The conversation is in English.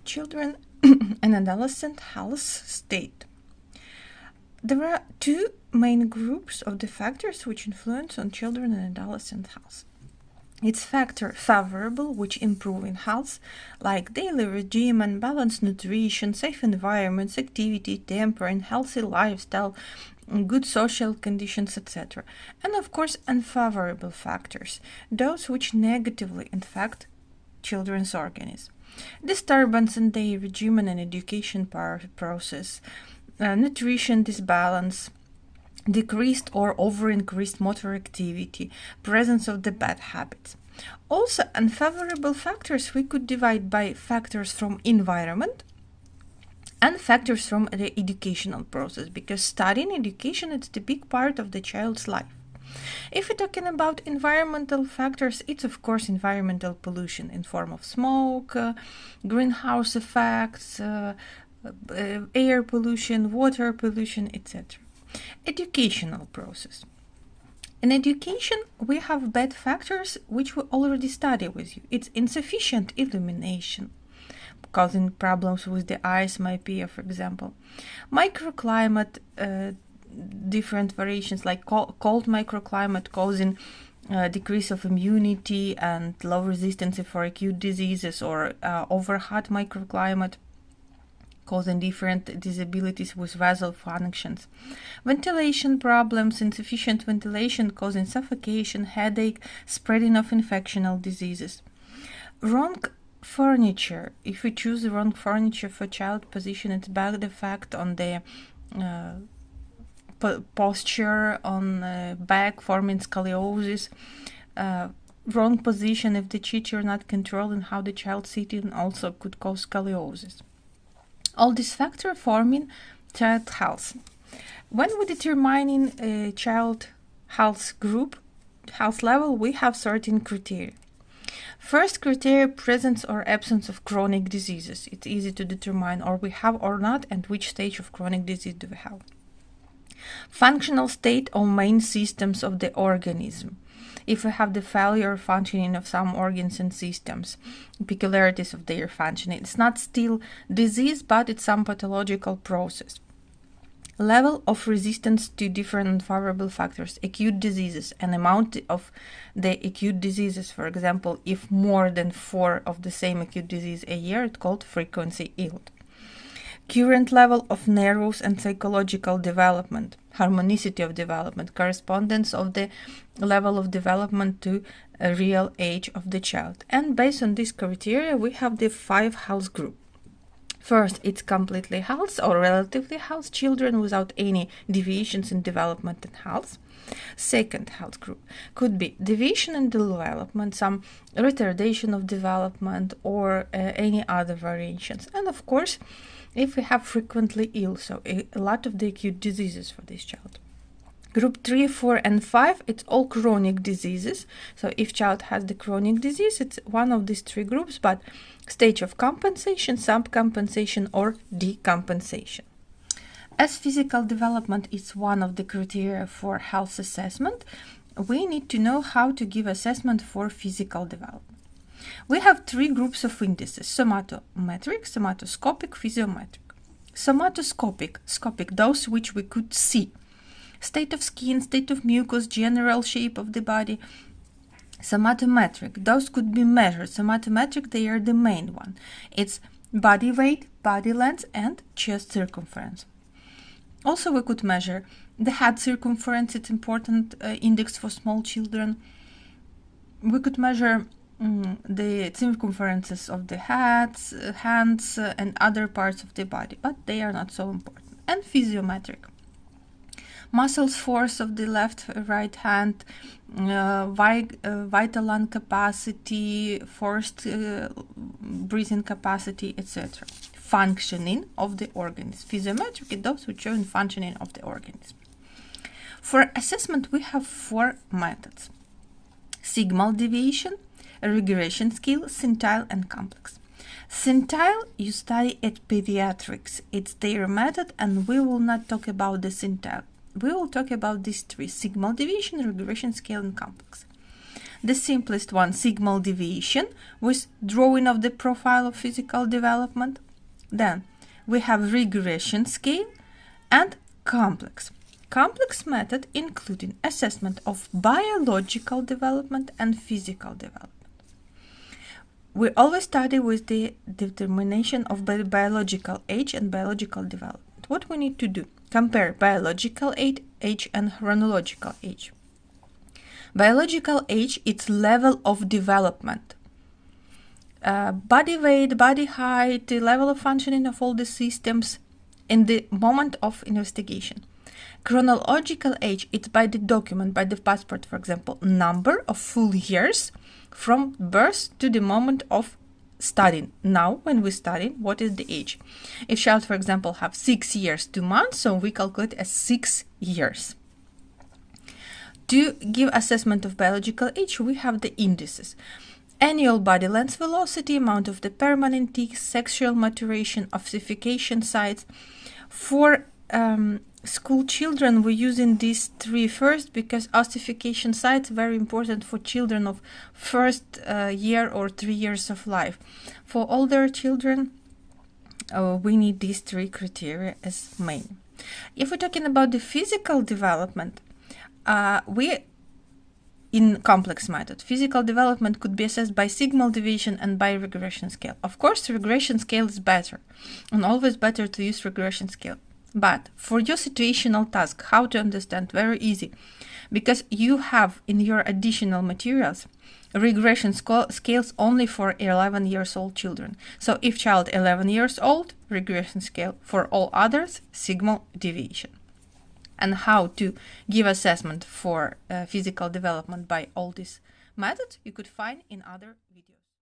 children and adolescent health state. There are two main groups of the factors which influence on children and adolescent health. It's factor favorable, which improve in health, like daily regimen, balanced nutrition, safe environments, activity, temper, and healthy lifestyle, good social conditions, etc. And of course, unfavorable factors, those which negatively affect children's organism. Disturbance in their regimen and education process, nutrition disbalance, decreased or over-increased motor activity, presence of the bad habits. Also, unfavorable factors we could divide by factors from environment and factors from the educational process, because studying education is the big part of the child's life. If we're talking about environmental factors, it's of course environmental pollution in form of smoke, greenhouse effects, air pollution, water pollution, etc. Educational process. In education, we have bad factors which we already studied with you. It's insufficient illumination, causing problems with the eyes, myopia, for example. Microclimate, different variations like cold microclimate causing decrease of immunity and low resistance for acute diseases, or over hot microclimate causing different disabilities with vessel functions. Ventilation problems, insufficient ventilation causing suffocation, headache, spreading of infectional diseases. Wrong furniture. If we choose the wrong furniture for child position, it's bad effect on the posture, on back, forming scoliosis. Wrong position if the teacher not controlling how the child sitting also could cause scoliosis. All these factors forming child health. When we determining a child health group, health level, we have certain criteria. First criteria, presence or absence of chronic diseases. It's easy to determine or we have or not, and which stage of chronic disease do we have. Functional state or main systems of the organism. If we have the failure functioning of some organs and systems, peculiarities of their functioning. It's not still disease, but it's some pathological process. Level of resistance to different unfavorable factors, acute diseases, and amount of the acute diseases. For example, if more than 4 of the same acute disease a year, it's called frequency yield. Current level of nervous and psychological development, harmonicity of development, correspondence of the level of development to a real age of the child. And based on this criteria, we have the 5 health group. First, it's completely health or relatively health children without any deviations in development and health. Second health group could be deviation in development, some retardation of development, or any other variations. And of course, if we have frequently ill, so a lot of the acute diseases for this child. Group 3, 4, and 5, it's all chronic diseases. So if child has the chronic disease, it's one of these 3 groups, but stage of compensation, subcompensation, or decompensation. As physical development is one of the criteria for health assessment, we need to know how to give assessment for physical development. We have 3 groups of indices: somatometric, somatoscopic, physiometric. Somatoscopic, those which we could see. State of skin, state of mucus, general shape of the body. Somatometric, those could be measured. Somatometric, they are the main one. It's body weight, body length, and chest circumference. Also, we could measure the head circumference. It's important index for small children. We could measure the circumferences of the heads, hands, and other parts of the body, but they are not so important. And physiometric. Muscles force of the left, right hand, vital lung capacity, forced breathing capacity, etc. Functioning of the organism. Physiometric is those which show in functioning of the organism. For assessment, we have 4 methods: sigmoid deviation, regression scale, centile, and complex. Centile you study at pediatrics. It's their method, and we will not talk about the centile. We will talk about these 3: sigmoid deviation, regression scale, and complex. The simplest one, sigmoid deviation, with drawing of the profile of physical development. Then we have regression scale and complex. Complex method including assessment of biological development and physical development. We always study with the determination of biological age and biological development. What we need to do? Compare biological age and chronological age. Biological age, its level of development. Body weight, body height, the level of functioning of all the systems in the moment of investigation. Chronological age, it's by the document, by the passport, for example, number of full years from birth to the moment of studying. Now, when we study, what is the age? If child, for example, have 6 years, 2 months, so we calculate as 6 years. To give assessment of biological age, we have the indices. Annual body length velocity, amount of the permanent tics, sexual maturation, ossification sites. For school children, we're using these 3 first because ossification sites very important for children of first year or 3 years of life. For older children, we need these 3 criteria as main. If we're talking about the physical development, in complex method, physical development could be assessed by sigmoid deviation and by regression scale. Of course, regression scale is better, and always better to use regression scale. But for your situational task, how to understand, very easy, because you have in your additional materials regression scales only for 11 years old children. So if child 11 years old, regression scale. For all others, sigmoid deviation. And how to give assessment for physical development by all these methods you could find in other videos.